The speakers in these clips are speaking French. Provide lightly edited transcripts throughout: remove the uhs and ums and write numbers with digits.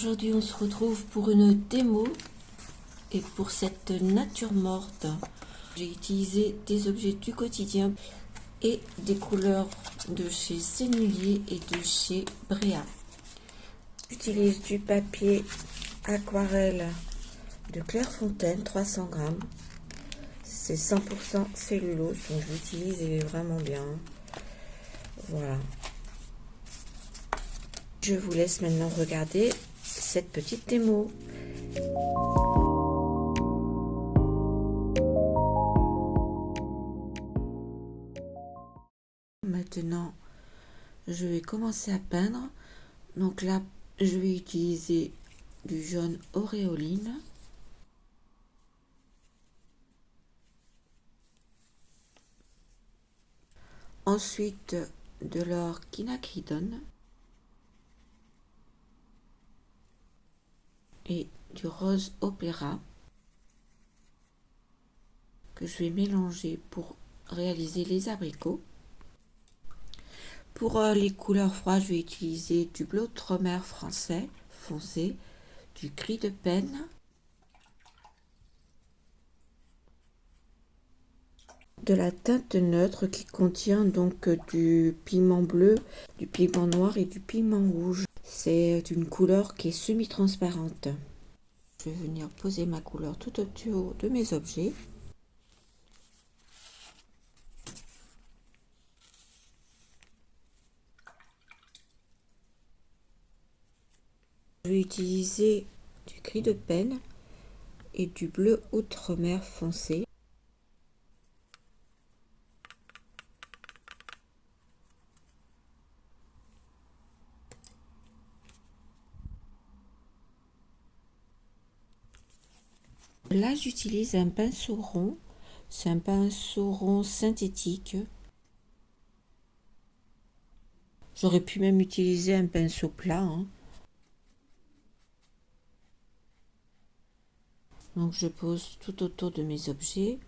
Aujourd'hui on se retrouve pour une démo et pour cette nature morte j'ai utilisé des objets du quotidien et des couleurs de chez Sennelier et de chez Brea. J'utilise du papier aquarelle de Clairefontaine 300 grammes. C'est 100% cellulose, donc je l'utilise et il est vraiment bien. Voilà. Je vous laisse maintenant regarder cette petite démo. Maintenant, je vais commencer à peindre. Donc là, je vais utiliser du jaune auréoline. Ensuite, de l'or quinacridone. Et du rose opéra que je vais mélanger pour réaliser les abricots. Pour les couleurs froides, je vais utiliser du bleu outre-mer français foncé, du gris de Peine, de la teinte neutre qui contient donc du pigment bleu, du pigment noir et du pigment rouge. C'est une couleur qui est semi-transparente. Je vais venir poser ma couleur tout autour de mes objets. Je vais utiliser du gris de Peine et du bleu outre-mer foncé. Là, j'utilise un pinceau rond. C'est un pinceau rond synthétique. J'aurais pu même utiliser un pinceau plat. Donc, je pose tout autour de mes objets.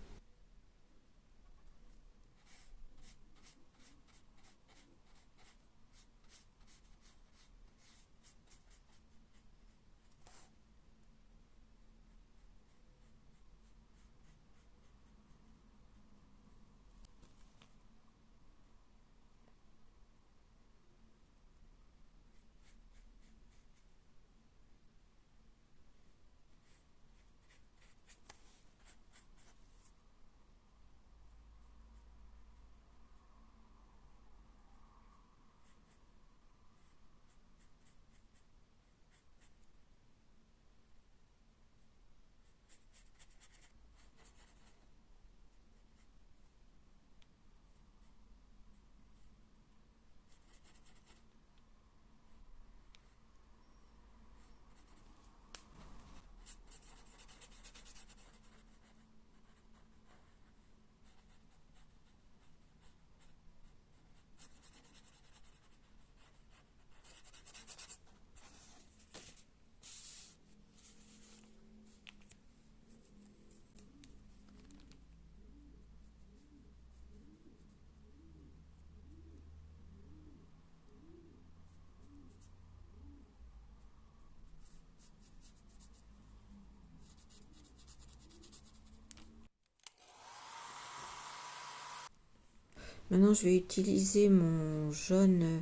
Maintenant, je vais utiliser mon jaune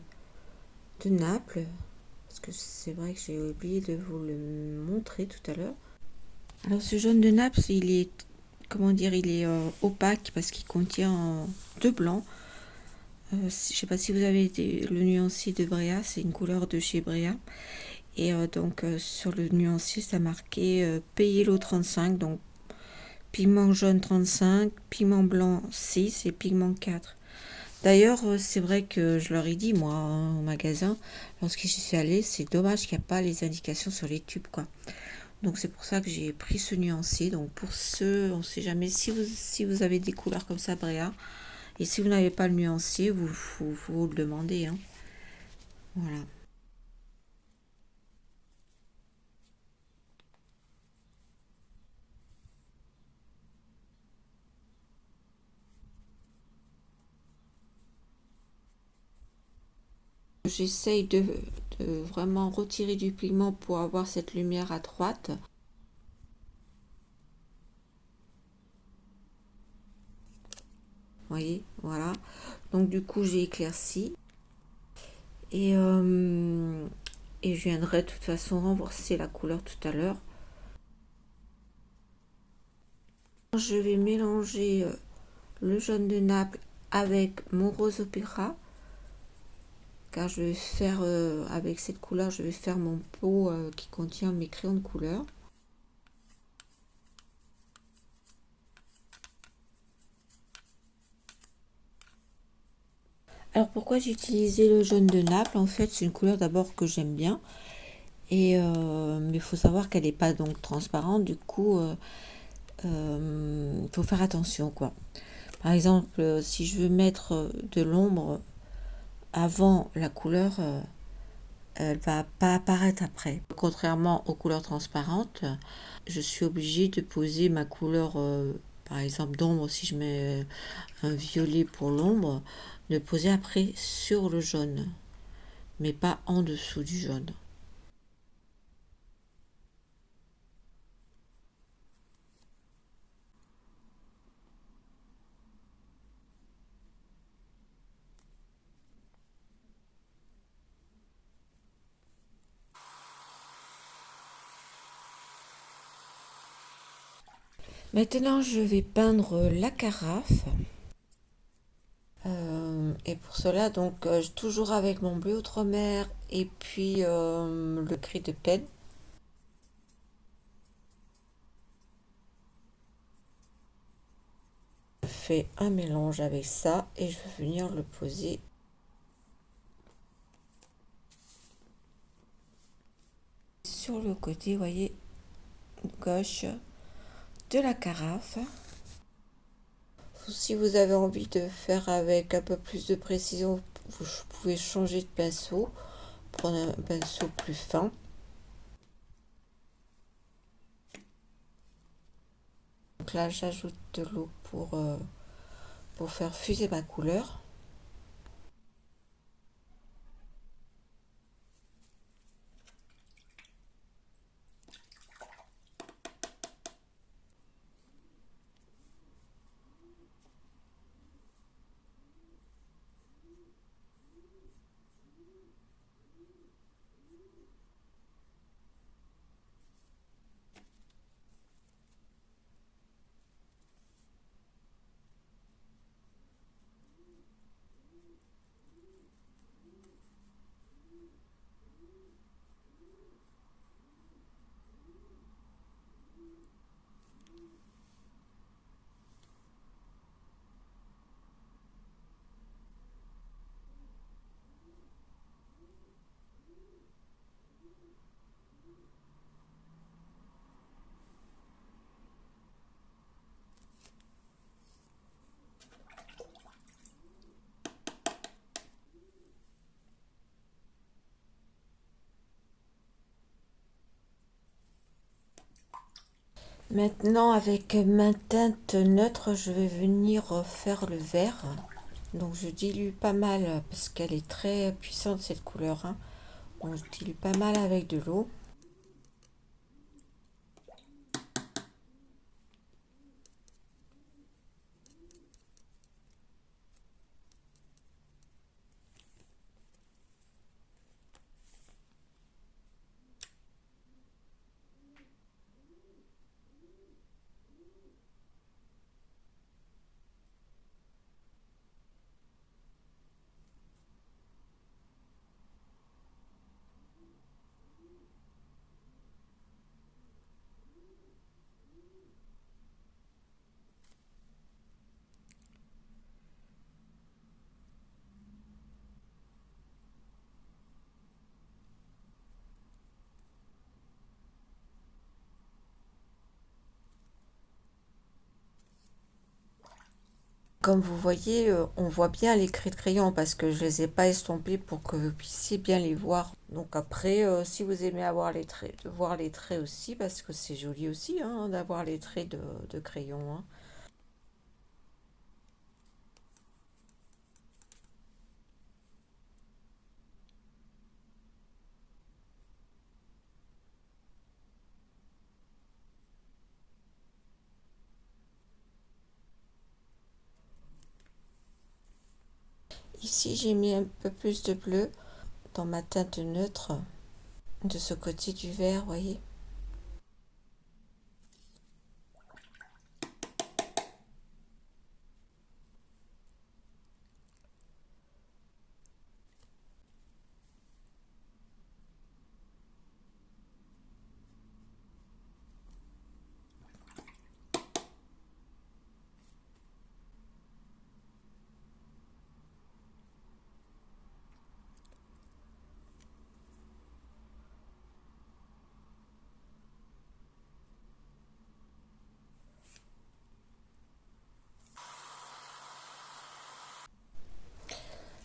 de Naples, parce que c'est vrai que j'ai oublié de vous le montrer tout à l'heure. Alors, ce jaune de Naples, il est, comment dire, il est opaque parce qu'il contient deux blancs. Je ne sais pas si vous avez le nuancier de Brea, c'est une couleur de chez Brea. Et donc, sur le nuancier, ça marquait Payello 35, donc pigment jaune 35, pigment blanc 6 et pigment 4. D'ailleurs, c'est vrai que je leur ai dit, moi, au magasin, lorsque j'y suis allée, c'est dommage qu'il n'y a pas les indications sur les tubes, quoi. Donc, c'est pour ça que j'ai pris ce nuancier. Donc, pour ceux, on ne sait jamais, si vous avez des couleurs comme ça, Brea, et si vous n'avez pas le nuancier, vous le demandez, hein. Voilà. J'essaye de de vraiment retirer du pigment pour avoir cette lumière à droite. Vous voyez, voilà. Donc du coup, j'ai éclairci. Et je viendrai de toute façon renforcer la couleur tout à l'heure. Je vais mélanger le jaune de Naples avec mon rose opéra, car je vais faire avec cette couleur, je vais faire mon pot qui contient mes crayons de couleur. Alors pourquoi j'ai utilisé le jaune de Naples? En fait, c'est une couleur d'abord que j'aime bien, et mais il faut savoir qu'elle n'est pas donc transparente. Du coup, il faut faire attention, quoi. Par exemple, si je veux mettre de l'ombre avant la couleur, elle va pas apparaître après. Contrairement aux couleurs transparentes, je suis obligée de poser ma couleur, par exemple d'ombre, si je mets un violet pour l'ombre, de poser après sur le jaune, mais pas en dessous du jaune. Maintenant, je vais peindre la carafe. Et pour cela, donc, toujours avec mon bleu outre-mer et puis le cri de peine. Je fais un mélange avec ça et je vais venir le poser sur le côté, voyez, gauche de la carafe. Si vous avez envie de faire avec un peu plus de précision, vous pouvez changer de pinceau, prendre un pinceau plus fin. Donc là, j'ajoute de l'eau pour faire fuser ma couleur. Maintenant, avec ma teinte neutre, je vais venir faire le vert. Donc je dilue pas mal parce qu'elle est très puissante cette couleur, hein. Donc je dilue pas mal avec de l'eau. Comme vous voyez, on voit bien les craies de crayon parce que je les ai pas estompés pour que vous puissiez bien les voir. Donc après, si vous aimez avoir les traits, de voir les traits aussi, parce que c'est joli aussi, hein, d'avoir les traits de crayon, hein. ici, j'ai mis un peu plus de bleu dans ma teinte neutre de ce côté du vert, voyez.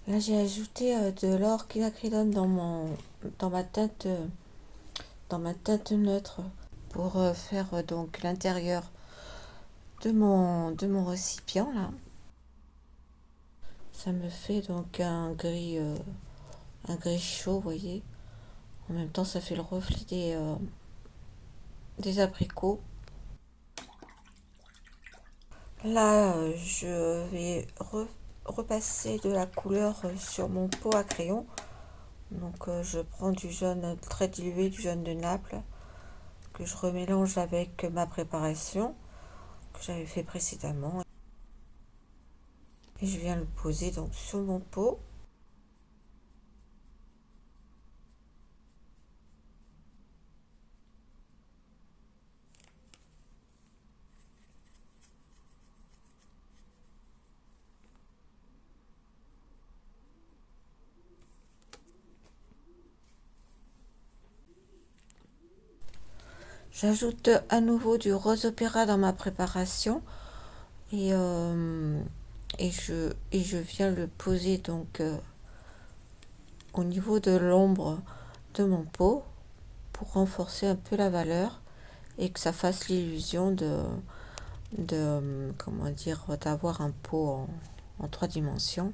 Là, j'ai ajouté de l'or quinacridone dans dans ma teinte neutre pour faire donc l'intérieur de mon récipient là. Ça me fait donc un gris chaud, vous voyez. En même temps, ça fait le reflet des abricots. Là, je vais repasser de la couleur sur mon pot à crayon. Donc, je prends du jaune très dilué, du jaune de Naples, que je remélange avec ma préparation que j'avais fait précédemment. Et je viens le poser donc sur mon pot. J'ajoute à nouveau du rose opéra dans ma préparation et, je viens le poser donc au niveau de l'ombre de mon pot pour renforcer un peu la valeur et que ça fasse l'illusion de comment dire, d'avoir un pot en 3 dimensions.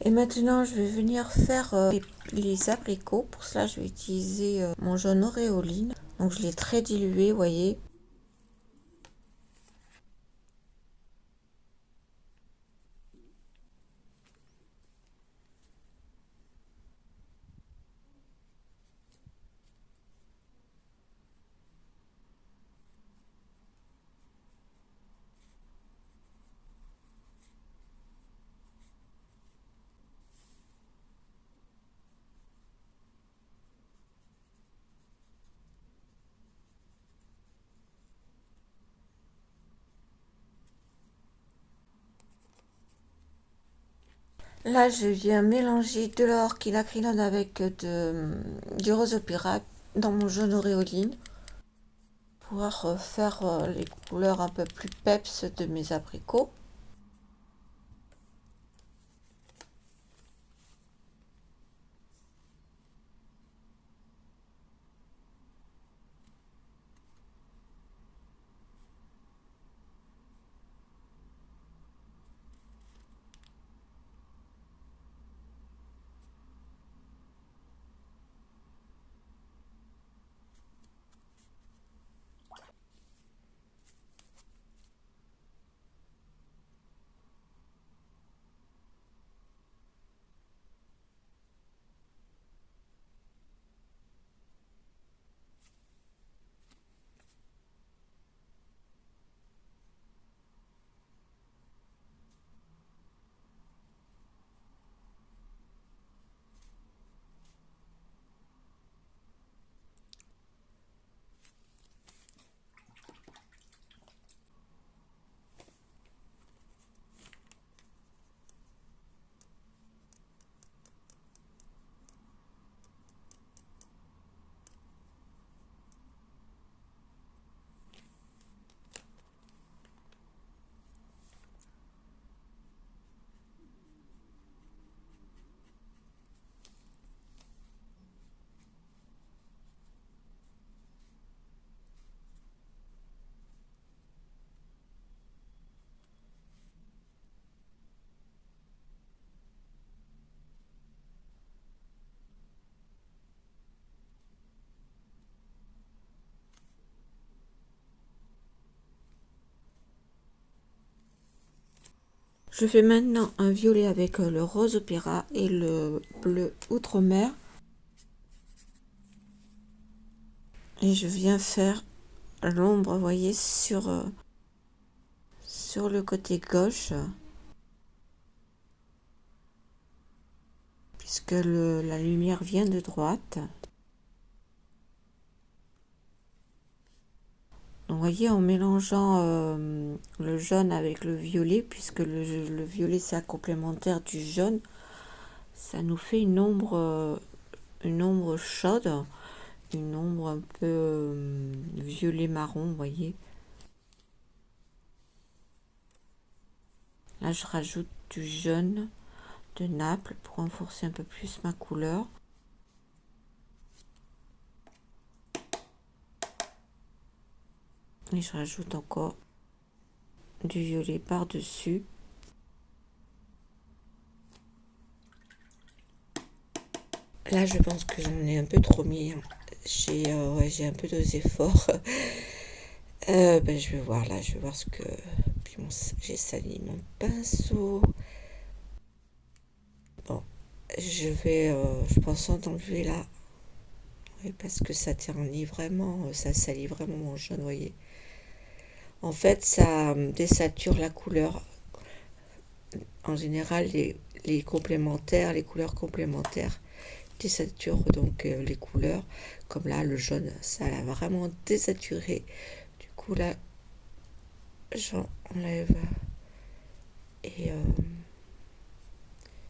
Et maintenant, je vais venir faire les abricots. Pour cela, je vais utiliser mon jaune auréoline. Donc, je l'ai très dilué, vous voyez. Là, je viens mélanger de l'or quinacridone avec du rose opéra dans mon jaune auréoline pour pouvoir faire les couleurs un peu plus peps de mes abricots. Je fais maintenant un violet avec le rose opéra et le bleu outre-mer. Et je viens faire l'ombre, vous voyez, sur le côté gauche. Puisque la lumière vient de droite. Donc, vous voyez, en mélangeant le jaune avec le violet, puisque le violet c'est un complémentaire du jaune, ça nous fait une ombre chaude, une ombre un peu violet marron, vous voyez. Là, je rajoute du jaune de Naples pour renforcer un peu plus ma couleur. Et je rajoute encore du violet par-dessus. Là, je pense que j'en ai un peu trop mis. J'ai un peu dosé fort. Je vais voir là, je vais voir ce que... Puis j'ai sali mon pinceau. Bon, je pense en enlever là. Oui, parce que ça ternit vraiment, ça salit vraiment mon jaune, vous voyez. En fait, ça désature la couleur. En général, les complémentaires, les couleurs complémentaires désaturent donc les couleurs. Comme là, le jaune, ça l'a vraiment désaturé. Du coup, là, j'enlève et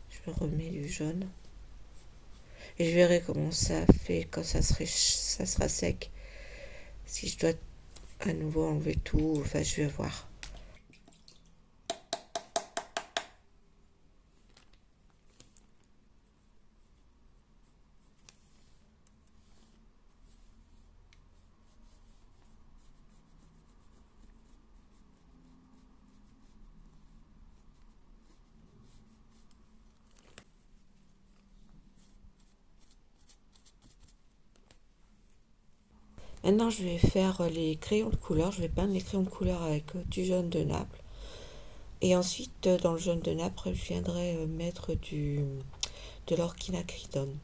je remets du jaune. Et je verrai comment ça fait quand ça sera sec. Si je dois à nouveau enlever tout, enfin je vais voir. Maintenant, je vais faire les crayons de couleur. Je vais peindre les crayons de couleur avec du jaune de Naples. Et ensuite, dans le jaune de Naples, je viendrai mettre de l'orquinacridone.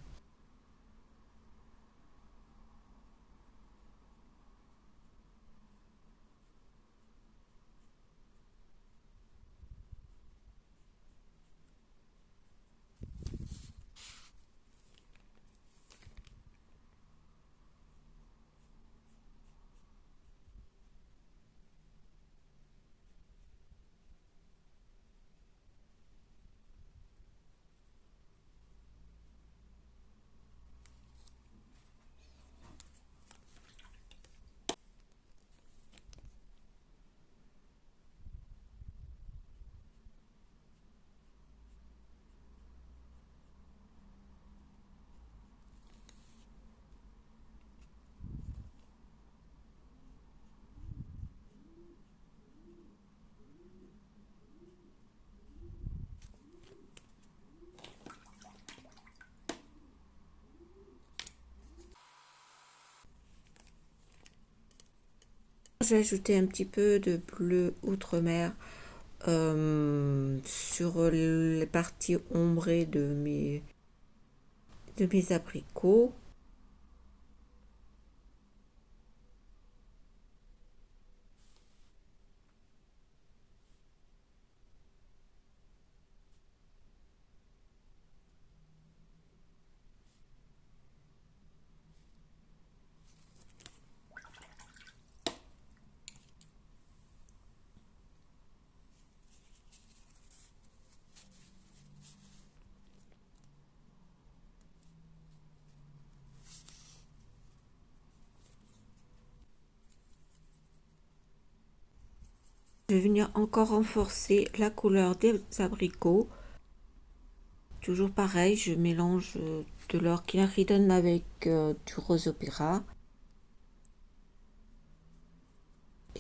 Je vais ajouter un petit peu de bleu outre-mer sur les parties ombrées de mes abricots. Je vais venir encore renforcer la couleur des abricots. Toujours pareil, je mélange de l'orquinacridone avec du rose opéra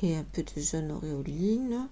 et un peu de jaune auréoline.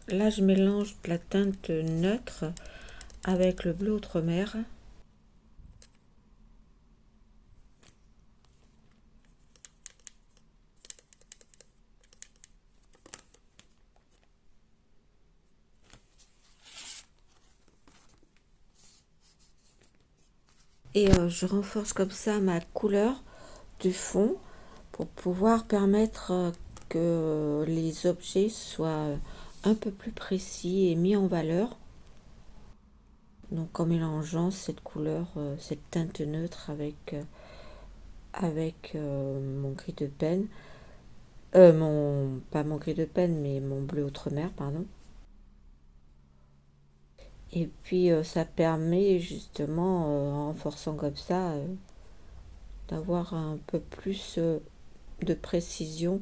là, je mélange la teinte neutre avec le bleu outre-mer. Et je renforce comme ça ma couleur du fond pour pouvoir permettre que les objets soient un peu plus précis et mis en valeur. Donc en mélangeant cette couleur, cette teinte neutre avec mon gris de peine, pas mon gris de peine, mais mon bleu outre-mer, pardon. Et puis ça permet justement, en renforçant comme ça, d'avoir un peu plus de précision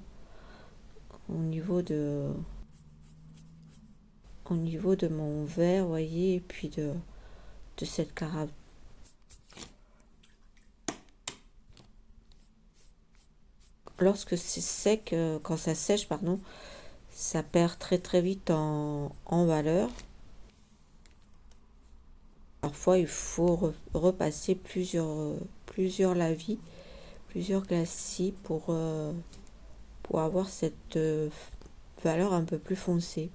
au niveau de mon verre, vous voyez, et puis de cette carafe. Lorsque c'est sec, quand ça sèche, pardon, ça perd très très vite en valeur. Parfois, il faut repasser plusieurs lavis, plusieurs glacis pour avoir cette valeur un peu plus foncée.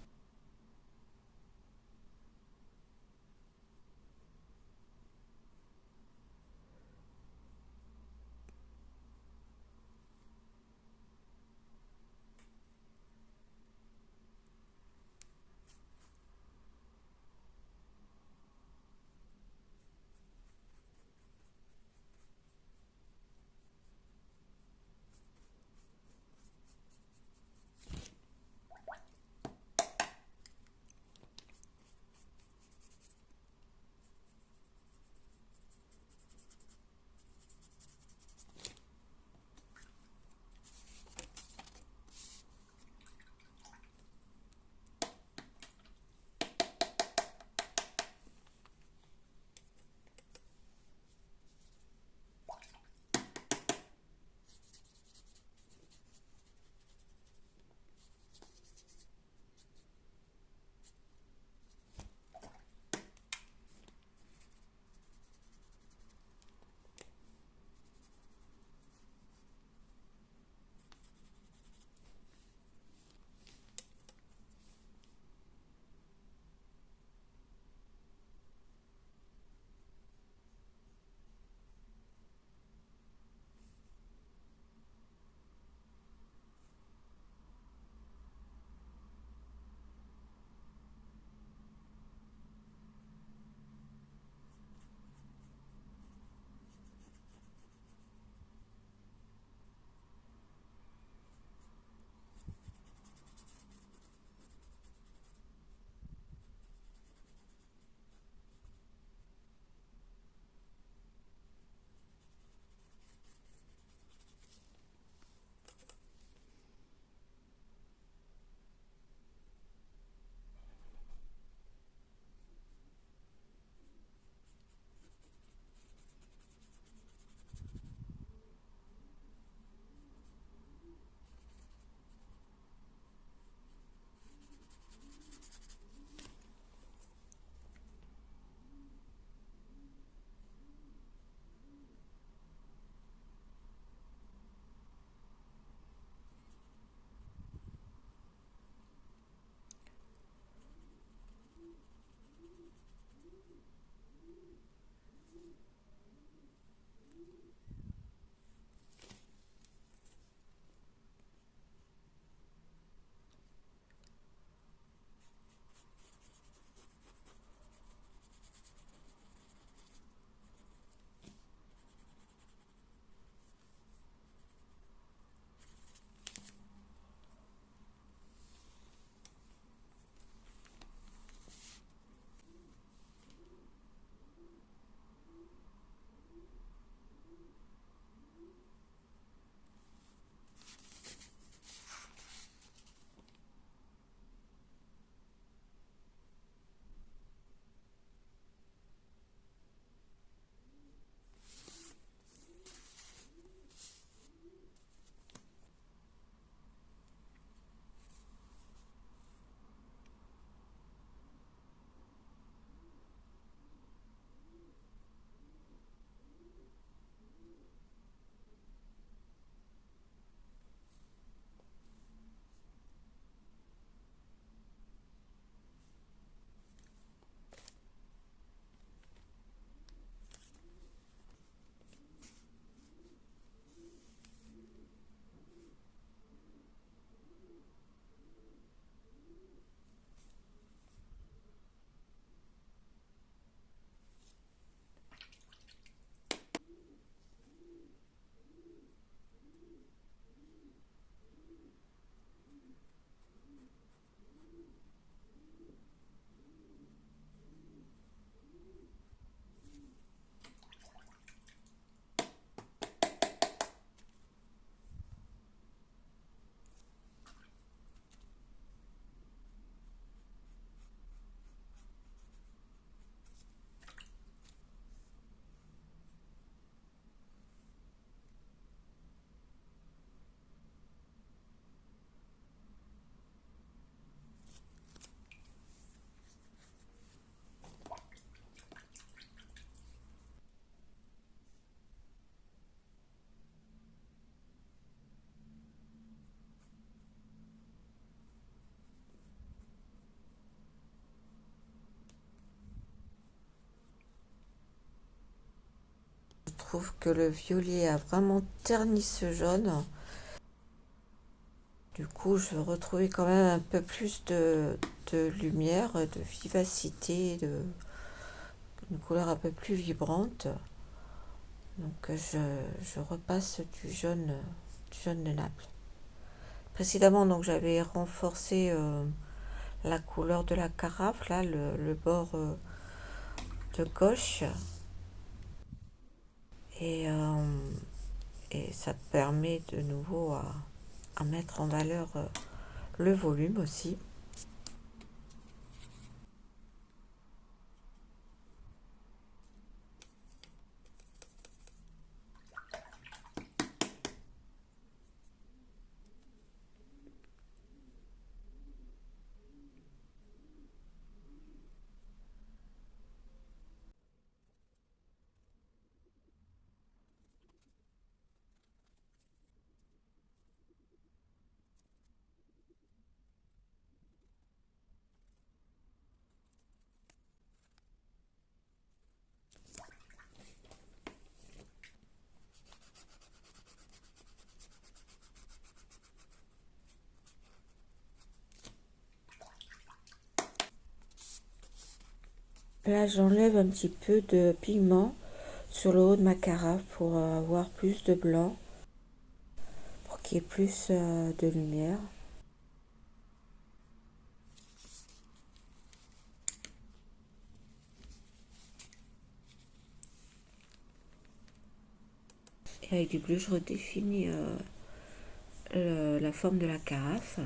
Je trouve que le violet a vraiment terni ce jaune. Du coup, je veux retrouver quand même un peu plus de lumière, de vivacité, une couleur un peu plus vibrante. Donc je repasse du jaune de Naples. Précédemment, donc j'avais renforcé la couleur de la carafe, là, le bord de gauche. Et, euh, et ça permet de nouveau à mettre en valeur le volume aussi. Là, j'enlève un petit peu de pigment sur le haut de ma carafe pour avoir plus de blanc, pour qu'il y ait plus de lumière. Et avec du bleu, je redéfinis la forme de la carafe.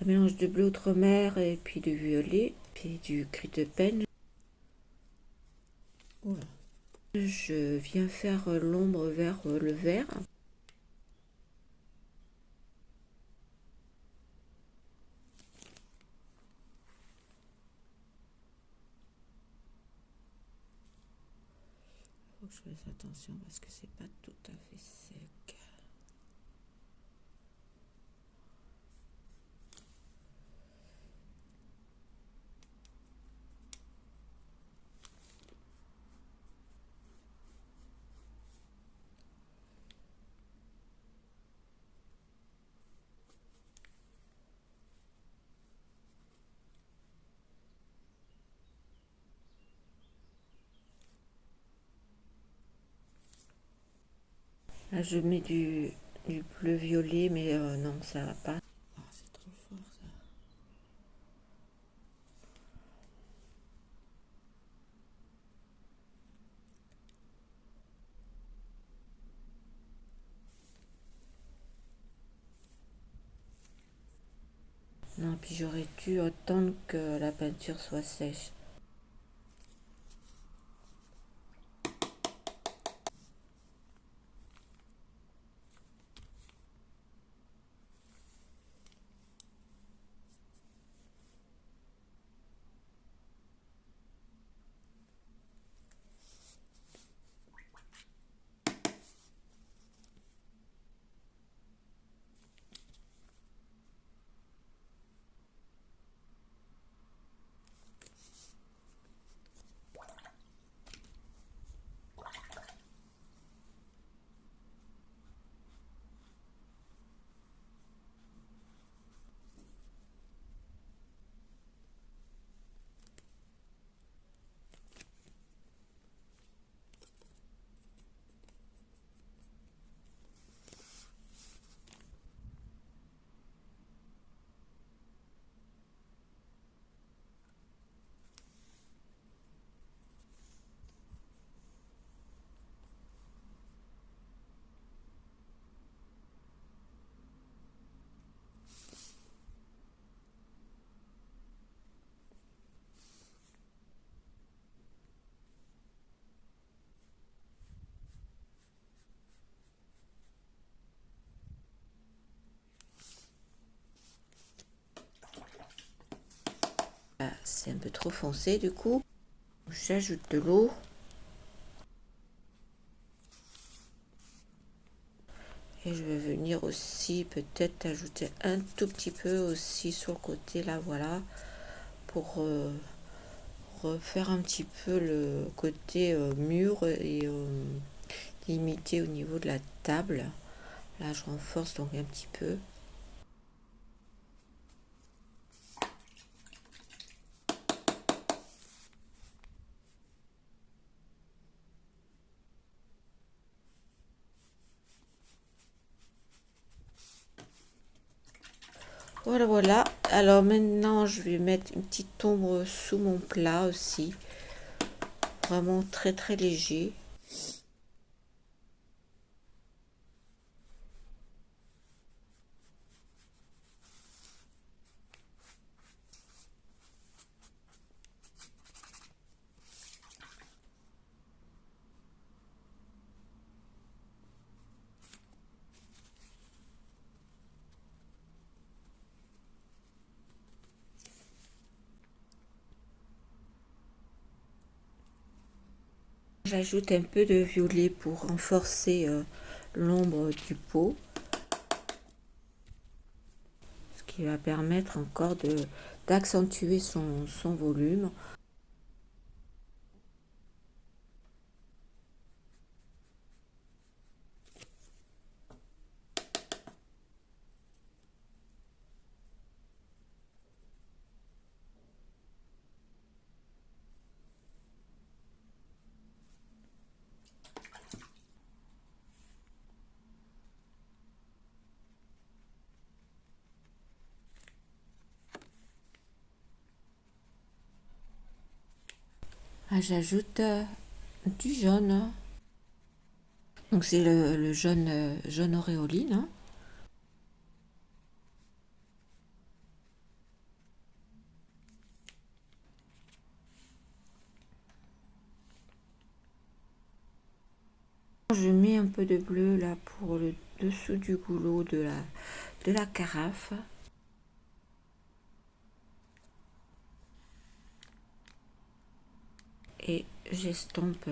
Un mélange de bleu outre-mer et puis du violet, puis du gris de peigne. Oula. Je viens faire l'ombre vers le vert. Faut que je fasse attention parce que c'est pas tout à fait sec. Là, je mets du bleu violet, mais non, ça va pas. Ah, c'est trop fort ça. Non, puis j'aurais dû attendre que la peinture soit sèche. Ah, c'est un peu trop foncé du coup. J'ajoute de l'eau. Et je vais venir aussi peut-être ajouter un tout petit peu aussi sur le côté là, voilà, pour faire un petit peu le côté mûr et limité au niveau de la table. Là, je renforce donc un petit peu. Voilà, voilà. Alors maintenant, je vais mettre une petite ombre sous mon plat aussi. Vraiment très très léger. J'ajoute un peu de violet pour renforcer l'ombre du pot. Ce qui va permettre encore d'accentuer son volume. Ah, j'ajoute du jaune. Donc c'est le jaune, jaune auréoline. Hein. Je mets un peu de bleu là pour le dessous du goulot de la carafe. Et j'estompe.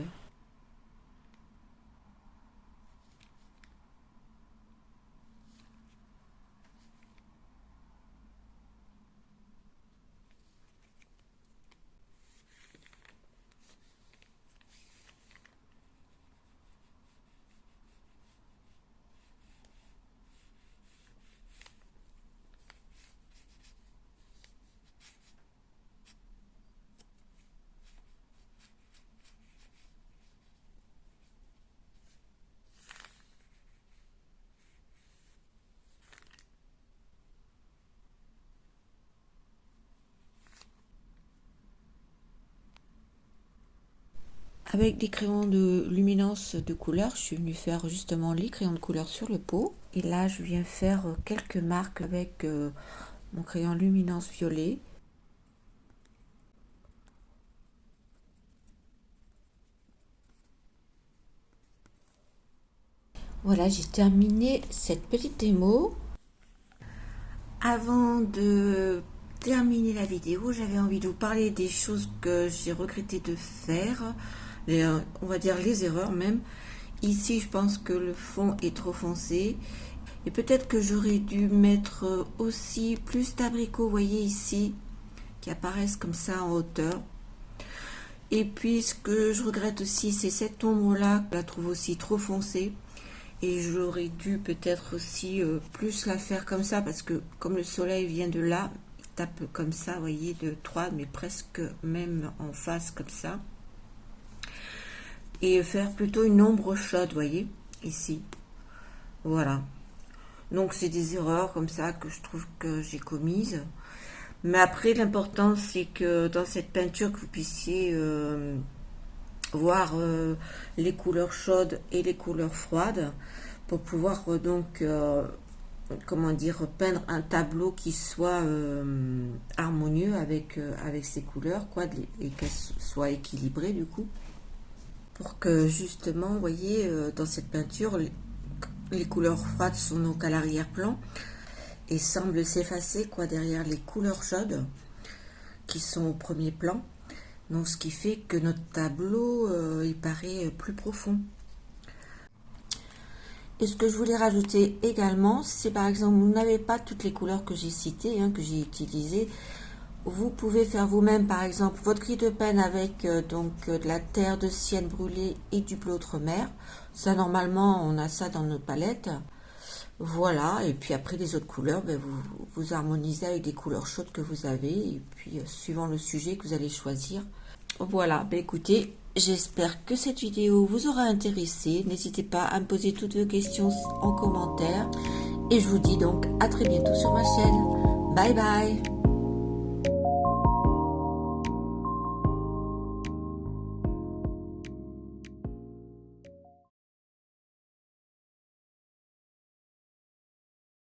Avec des crayons de luminance de couleur, je suis venue faire justement les crayons de couleur sur le pot. Et là, je viens faire quelques marques avec mon crayon luminance violet. Voilà, j'ai terminé cette petite démo. Avant de terminer la vidéo, j'avais envie de vous parler des choses que j'ai regretté de faire, on va dire les erreurs même. Ici, je pense que le fond est trop foncé et peut-être que j'aurais dû mettre aussi plus d'abricots, vous voyez ici, qui apparaissent comme ça en hauteur. Et puis ce que je regrette aussi, c'est cette ombre-là, je la trouve aussi trop foncée. Et j'aurais dû peut-être aussi plus la faire comme ça, parce que comme le soleil vient de là, il tape comme ça, vous voyez, de droite, mais presque même en face comme ça. Et faire plutôt une ombre chaude, vous voyez, ici. Voilà. Donc c'est des erreurs comme ça que je trouve que j'ai commises. Mais après, l'important, c'est que dans cette peinture, que vous puissiez voir les couleurs chaudes et les couleurs froides pour pouvoir donc comment dire, peindre un tableau qui soit harmonieux avec ces couleurs, quoi, et qu'elles soient équilibrées du coup, pour que justement, vous voyez, dans cette peinture, les couleurs froides sont donc à l'arrière-plan et semblent s'effacer, quoi, derrière les couleurs chaudes qui sont au premier plan. Donc ce qui fait que notre tableau il paraît plus profond. Et ce que je voulais rajouter également, c'est par exemple, vous n'avez pas toutes les couleurs que j'ai citées, hein, que j'ai utilisées. vous pouvez faire vous-même, par exemple, votre gris de peine avec de la terre de sienne brûlée et du bleu outre-mer. Ça, normalement, on a ça dans notre palette. Voilà, et puis après les autres couleurs, ben, vous harmonisez avec des couleurs chaudes que vous avez, et puis suivant le sujet que vous allez choisir. Voilà, ben écoutez, j'espère que cette vidéo vous aura intéressé. N'hésitez pas à me poser toutes vos questions en commentaire. Et je vous dis donc à très bientôt sur ma chaîne. Bye bye!